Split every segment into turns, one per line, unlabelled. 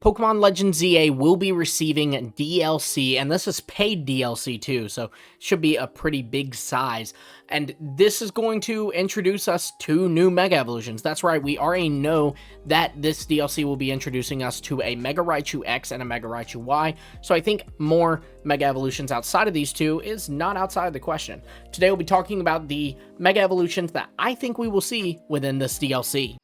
Pokemon Legends ZA will be receiving DLC, and this is paid DLC too, so it should be a pretty big size. And this is going to introduce us to new Mega Evolutions. That's right, we already know that this DLC will be introducing us to a Mega Raichu X and a Mega Raichu Y, so I think more Mega Evolutions outside of these two is not outside of the question. Today we'll be talking about the Mega Evolutions that I think we will see within this DLC.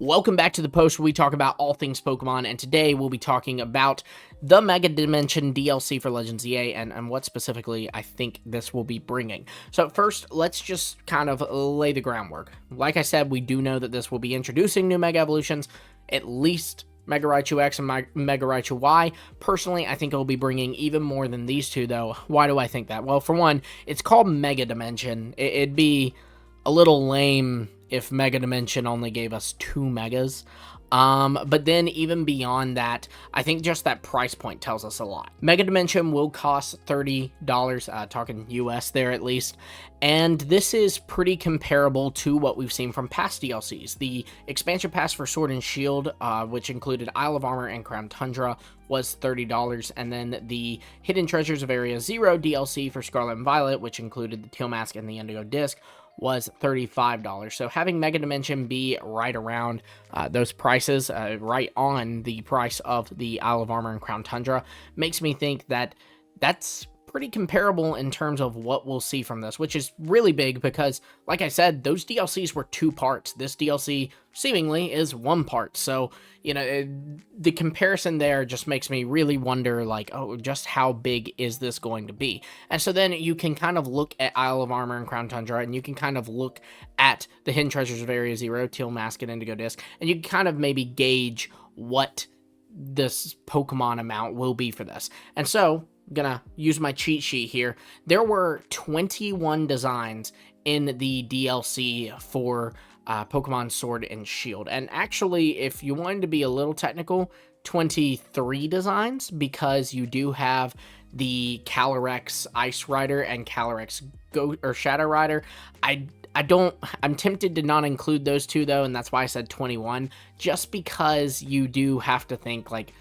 Welcome back to the post where we talk about all things Pokemon, and today we'll be talking about the Mega Dimension DLC for Legends ZA and what specifically I think this will be bringing. So first, let's just kind of lay the groundwork. Like I said, we do know that this will be introducing new Mega Evolutions, at least Mega Raichu X and Mega Raichu Y. Personally, I think it will be bringing even more than these two, though. Why do I think that? Well, for one, it's called Mega Dimension. It'd be a little lame if Mega Dimension only gave us 2 Megas. But then even beyond that, I think just that price point tells us a lot. Mega Dimension will cost $30, talking US there at least, and this is pretty comparable to what we've seen from past DLCs. The expansion pass for Sword and Shield, which included Isle of Armor and Crown Tundra, was $30, and then the Hidden Treasures of Area Zero DLC for Scarlet and Violet, which included the Teal Mask and the Indigo Disc, was $35. So having Mega Dimension be right around those prices, right on the price of the Isle of Armor and Crown Tundra, makes me think that that's pretty comparable in terms of what we'll see from this, which is really big because, like I said, those DLCs were 2 parts. This DLC seemingly is 1 part. So, you know, the comparison there just makes me really wonder, like, oh, just how big is this going to be? And so then you can kind of look at Isle of Armor and Crown Tundra, and you can kind of look at the Hidden Treasures of Area Zero, Teal Mask, and Indigo Disc, and you can kind of maybe gauge what this Pokemon amount will be for this. And so gonna use my cheat sheet here. There were 21 designs in the DLC for Pokemon Sword and Shield, and actually, if you wanted to be a little technical, 23 designs, because you do have the Calyrex Ice Rider and Calyrex Shadow Rider. I'm tempted to not include those two though, and that's why I said 21, just because you do have to think, like,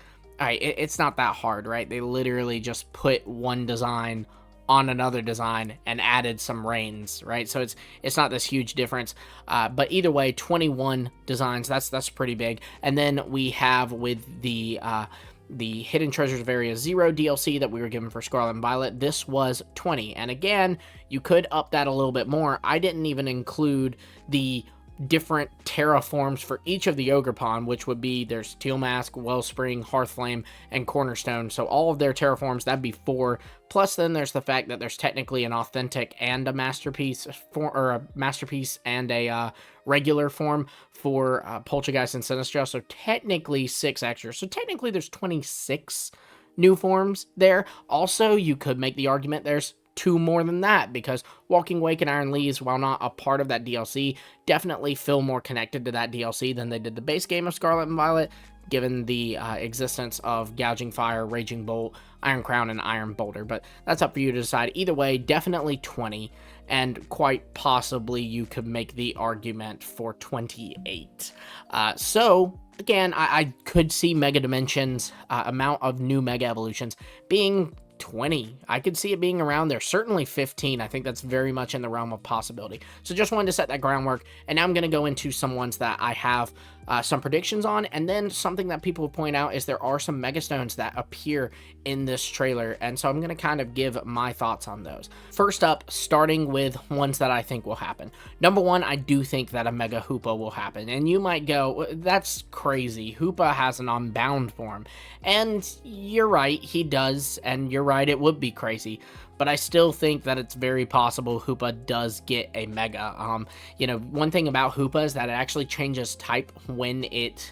all right, it's not that hard, right? They literally just put one design on another design and added some reins, right? So it's not this huge difference. But either way, 21 designs, that's pretty big. And then we have with the Hidden Treasures of Area Zero DLC that we were given for Scarlet and Violet, this was 20. And again, you could up that a little bit more. I didn't even include the different terraforms for each of the Ogerpon, which would be, there's Teal Mask, Wellspring, Hearthflame, and Cornerstone. So all of their terraforms, that'd be 4. Plus then there's the fact that there's technically an authentic and a masterpiece or a masterpiece and a regular form for Poltergeist and Sinistral. So technically 6 extra. So technically there's 26 new forms there. Also, you could make the argument there's 2 more than that, because Walking Wake and Iron Leaves, while not a part of that DLC, definitely feel more connected to that DLC than they did the base game of Scarlet and Violet, given the existence of Gouging Fire, Raging Bolt, Iron Crown, and Iron Boulder. But that's up for you to decide. Either way, definitely 20, and quite possibly you could make the argument for 28. So again, I could see Mega Dimension's amount of new Mega Evolutions being 20. I could see it being around there. Certainly 15. I think that's very much in the realm of possibility. So just wanted to set that groundwork, and now I'm going to go into some ones that I have some predictions on, and then something that people point out is there are some Megastones that appear in this trailer, and so I'm going to kind of give my thoughts on those. First up, starting with ones that I think will happen. Number 1, I do think that a Mega Hoopa will happen, and you might go, that's crazy. Hoopa has an Unbound form, and you're right, he does, and you're right, it would be crazy. But I still think that it's very possible Hoopa does get a Mega. You know, one thing about Hoopa is that it actually changes type when it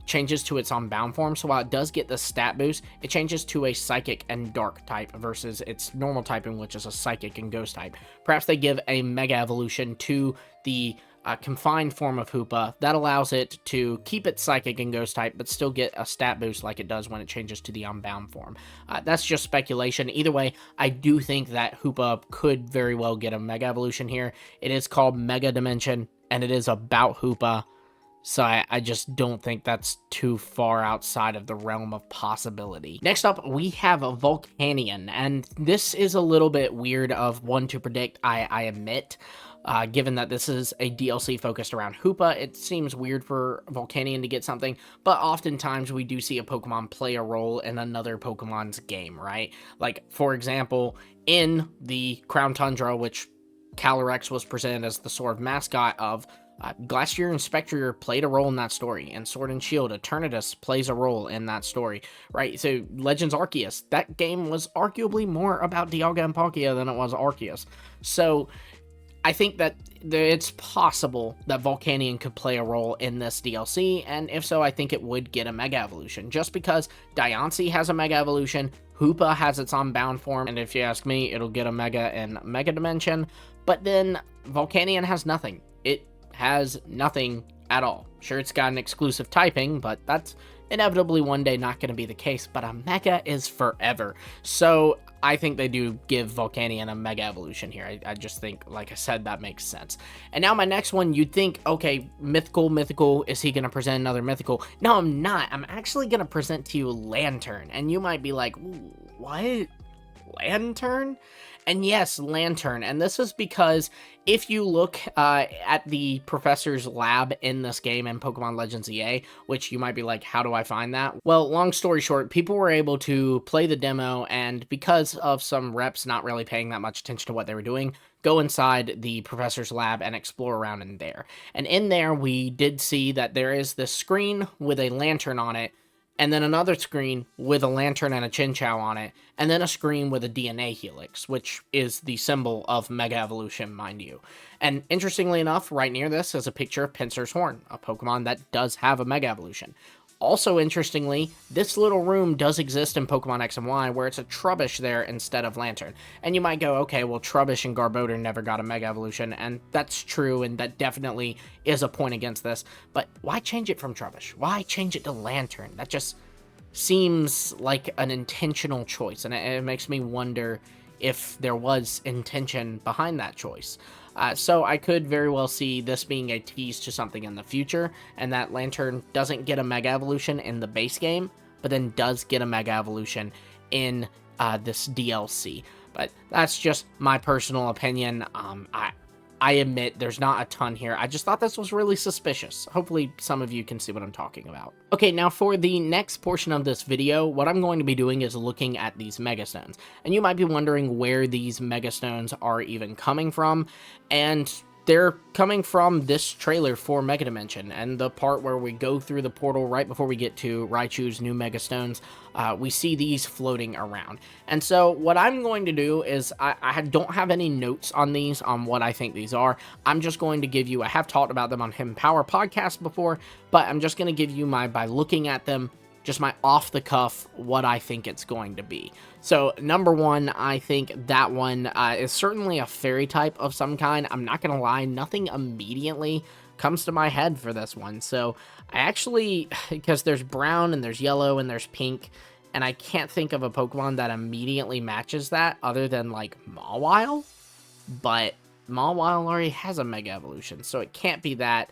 changes to its Unbound form. So while it does get the stat boost, it changes to a Psychic and Dark type versus its normal typing, which is a Psychic and Ghost type. Perhaps they give a Mega Evolution to the confined form of Hoopa that allows it to keep its Psychic and Ghost type, but still get a stat boost like it does when it changes to the Unbound form. That's just speculation. Either way, I do think that Hoopa could very well get a Mega Evolution here. It is called Mega Dimension, and it is about Hoopa. So I just don't think that's too far outside of the realm of possibility. Next up, we have a Volcanion, and this is a little bit weird of one to predict, I admit. Given that this is a DLC focused around Hoopa, it seems weird for Volcanion to get something, but oftentimes we do see a Pokemon play a role in another Pokemon's game, right? Like, for example, in the Crown Tundra, which Calyrex was presented as the sort of mascot of, Glacier and Spectrier played a role in that story, and Sword and Shield, Eternatus plays a role in that story, right? So Legends Arceus, that game was arguably more about Dialga and Palkia than it was Arceus. So I think that it's possible that Volcanion could play a role in this DLC, and if so, I think it would get a Mega Evolution, just because Diancie has a Mega Evolution, Hoopa has its Unbound form, and if you ask me, it'll get a Mega in Mega Dimension, but then Volcanion has nothing. It has nothing at all. Sure, it's got an exclusive typing, but that's inevitably one day not going to be the case, but a Mega is forever. So I think they do give Volcanion a Mega Evolution here. I just think, like I said, that makes sense. And now my next one, you'd think, okay, Mythical, is he going to present another Mythical? No, I'm not. I'm actually going to present to you Lantern, and you might be like, what? Lantern? And yes, Lantern, and this is because if you look at the professor's lab in this game in Pokemon Legends EA, which you might be like, how do I find that? Well, long story short, people were able to play the demo, and because of some reps not really paying that much attention to what they were doing, go inside the professor's lab and explore around in there. And in there, we did see that there is this screen with a lantern on it, and then another screen with a lantern and a Chinchou on it, and then a screen with a DNA helix, which is the symbol of Mega Evolution, mind you. And interestingly enough, right near this is a picture of Pinsir's Horn, a Pokemon that does have a Mega Evolution. Also, interestingly, this little room does exist in Pokemon X and Y, where it's a Trubbish there instead of Lantern. And you might go, okay, well, Trubbish and Garbodor never got a Mega Evolution, and that's true, and that definitely is a point against this. But why change it from Trubbish? Why change it to Lantern? That just seems like an intentional choice, and it makes me wonder if there was intention behind that choice. So I could very well see this being a tease to something in the future, and that Lantern doesn't get a Mega Evolution in the base game, but then does get a Mega Evolution in this DLC. But that's just my personal opinion. I admit there's not a ton here. I just thought this was really suspicious. Hopefully some of you can see what I'm talking about. Okay, now for the next portion of this video, what I'm going to be doing is looking at these Megastones. And you might be wondering where these Megastones are even coming from. And they're coming from this trailer for Mega Dimension, and the part where we go through the portal right before we get to Raichu's new Megastones, we see these floating around. And so what I'm going to do is, I don't have any notes on these, on what I think these are. I'm just going to give you, I have talked about them on Hidden Power podcast before, but I'm just going to give you by looking at them, just my off-the-cuff, what I think it's going to be. So, number one, I think that one is certainly a fairy type of some kind. I'm not going to lie, nothing immediately comes to my head for this one. So, I actually, because there's brown, and there's yellow, and there's pink, and I can't think of a Pokemon that immediately matches that, other than, like, Mawile. But Mawile already has a Mega Evolution, so it can't be that.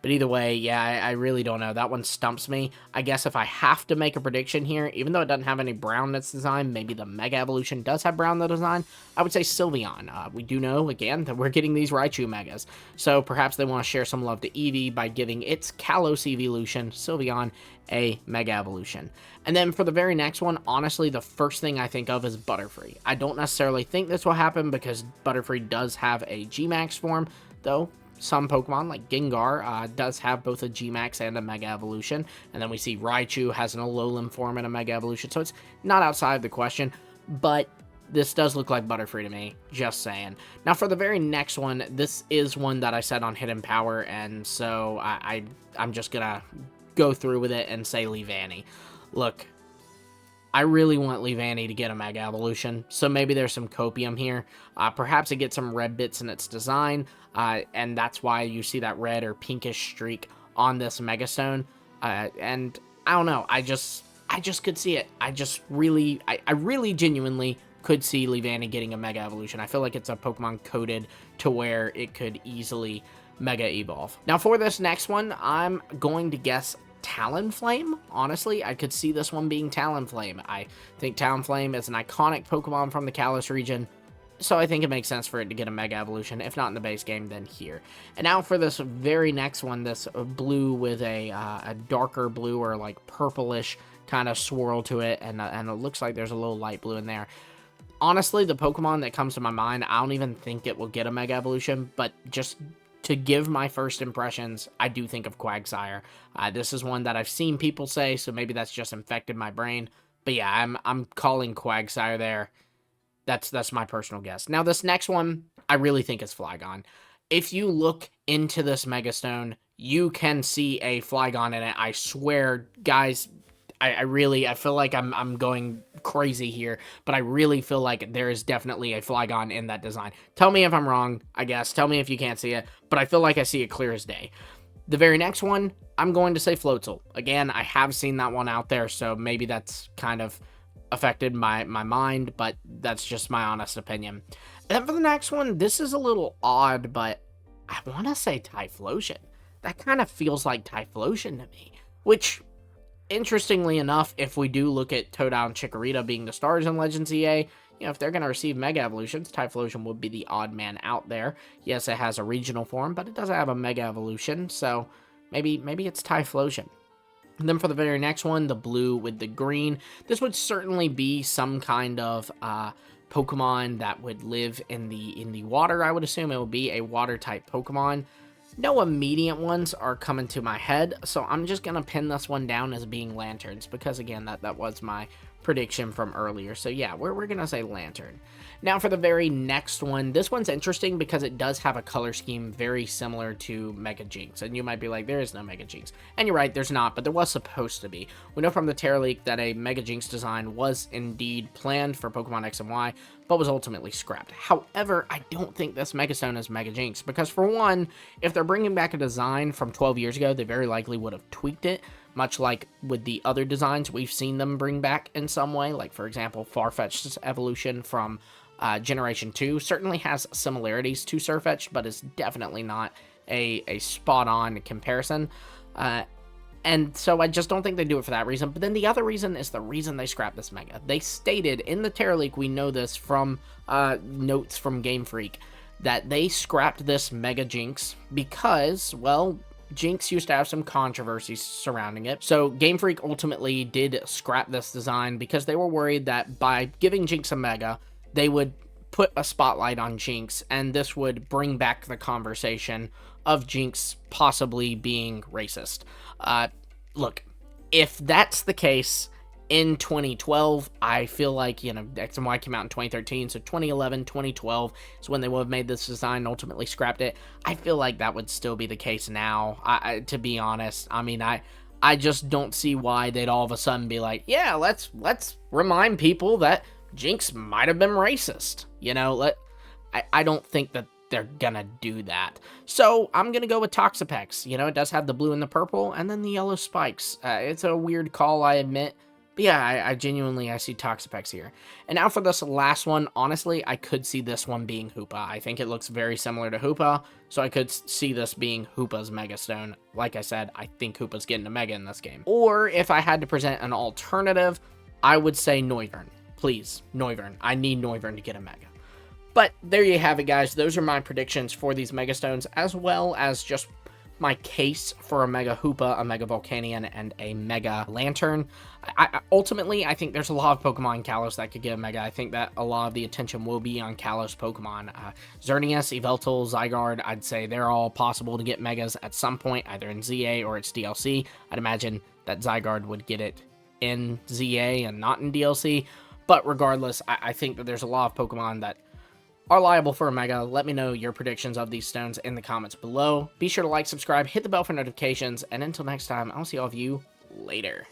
But either way, yeah, I really don't know. That one stumps me. I guess if I have to make a prediction here, even though it doesn't have any brown that's designed, maybe the Mega Evolution does have brown that's designed, I would say Sylveon. We do know, again, that we're getting these Raichu Megas. So perhaps they want to share some love to Eevee by giving its Kalos evolution, Sylveon, a Mega Evolution. And then for the very next one, honestly, the first thing I think of is Butterfree. I don't necessarily think this will happen because Butterfree does have a G-Max form, though some Pokemon, like Gengar, does have both a G-Max and a Mega Evolution. And then we see Raichu has an Alolan form and a Mega Evolution, so it's not outside of the question. But this does look like Butterfree to me, just saying. Now, for the very next one, this is one that I said on Hidden Power, and so I'm just gonna go through with it and say Leavanny. Look, I really want Leavanny to get a Mega Evolution, so maybe there's some copium here. Perhaps it gets some red bits in its design, and that's why you see that red or pinkish streak on this Mega Stone. And I don't know, I just could see it. I really genuinely could see Leavanny getting a Mega Evolution. I feel like it's a Pokemon coded to where it could easily Mega Evolve. Now for this next one, I'm going to guess Talonflame. Honestly, I could see this one being Talonflame. I think Talonflame is an iconic Pokemon from the Kalos region, so I think it makes sense for it to get a Mega Evolution. If not in the base game, then here. And now for this very next one, this blue with a darker blue or like purplish kind of swirl to it, and it looks like there's a little light blue in there. Honestly, the Pokemon that comes to my mind, I don't even think it will get a Mega Evolution, but just to give my first impressions, I do think of Quagsire. This is one that I've seen people say, so maybe that's just infected my brain. But yeah, I'm calling Quagsire there. That's my personal guess. Now, this next one, I really think is Flygon. If you look into this Megastone, you can see a Flygon in it. I swear, guys, I feel like I'm going crazy here, but I really feel like there is definitely a Flygon in that design. Tell me if I'm wrong, I guess. Tell me if you can't see it, but I feel like I see it clear as day. The very next one, I'm going to say Floatzel. Again, I have seen that one out there, so maybe that's kind of affected my mind, but that's just my honest opinion. And then for the next one, this is a little odd, but I want to say Typhlosion. That kind of feels like Typhlosion to me, which, interestingly enough, if we do look at Totodile and Chikorita being the stars in Legends EA, you know, if they're going to receive Mega Evolutions, Typhlosion would be the odd man out there. Yes, it has a regional form, but it doesn't have a Mega Evolution, so maybe it's Typhlosion. And then for the very next one, the blue with the green, this would certainly be some kind of Pokemon that would live in the water. I would assume it would be a water-type Pokemon. No immediate ones are coming to my head, so I'm just going to pin this one down as being Lanturns, because again, that was my prediction from earlier. So yeah, we're going to say Lantern. Now for the very next one, this one's interesting because it does have a color scheme very similar to Mega Jinx, and you might be like, there is no Mega Jinx. And you're right, there's not, but there was supposed to be. We know from the Terra leak that a Mega Jinx design was indeed planned for Pokemon X and Y, but was ultimately scrapped. However, I don't think this Megastone is Mega Jinx, because for one, if they're bringing back a design from 12 years ago, they very likely would have tweaked it, much like with the other designs we've seen them bring back in some way. Like, for example, Farfetch's evolution from Generation 2 certainly has similarities to Sirfetch'd, but is definitely not a spot-on comparison. And so I just don't think they do it for that reason. But then the other reason is the reason they scrapped this Mega. They stated in the Terra leak, we know this from notes from GameFreak, that they scrapped this Mega Jinx because, well, Jinx used to have some controversies surrounding it. So GameFreak ultimately did scrap this design because they were worried that by giving Jinx a Mega, they would put a spotlight on Jinx, and this would bring back the conversation of Jinx possibly being racist. Look, if that's the case in 2012, I feel like, you know, X and Y came out in 2013, so 2011, 2012 is when they would have made this design and ultimately scrapped it. I feel like that would still be the case now, to be honest. I mean, I just don't see why they'd all of a sudden be like, yeah, let's remind people that Jinx might have been racist. You know, I don't think that they're gonna do that. So I'm gonna go with Toxapex. You know, it does have the blue and the purple, and then the yellow spikes. It's a weird call, I admit. But yeah, I genuinely see Toxapex here. And now for this last one, honestly, I could see this one being Hoopa. I think it looks very similar to Hoopa, so I could see this being Hoopa's Megastone. Like I said, I think Hoopa's getting a Mega in this game. Or if I had to present an alternative, I would say Noivern. Please, Noivern. I need Noivern to get a Mega. But there you have it, guys. Those are my predictions for these Megastones, as well as just my case for a Mega Hoopa, a Mega Volcanion, and a Mega Lantern. Ultimately, I think there's a lot of Pokemon in Kalos that could get a Mega. I think that a lot of the attention will be on Kalos Pokemon. Xerneas, Yveltal, Zygarde, I'd say they're all possible to get Megas at some point, either in ZA or its DLC. I'd imagine that Zygarde would get it in ZA and not in DLC. But regardless, I think that there's a lot of Pokemon that are liable for a Mega. Let me know your predictions of these stones in the comments below. Be sure to like, subscribe, hit the bell for notifications, and until next time, I'll see all of you later.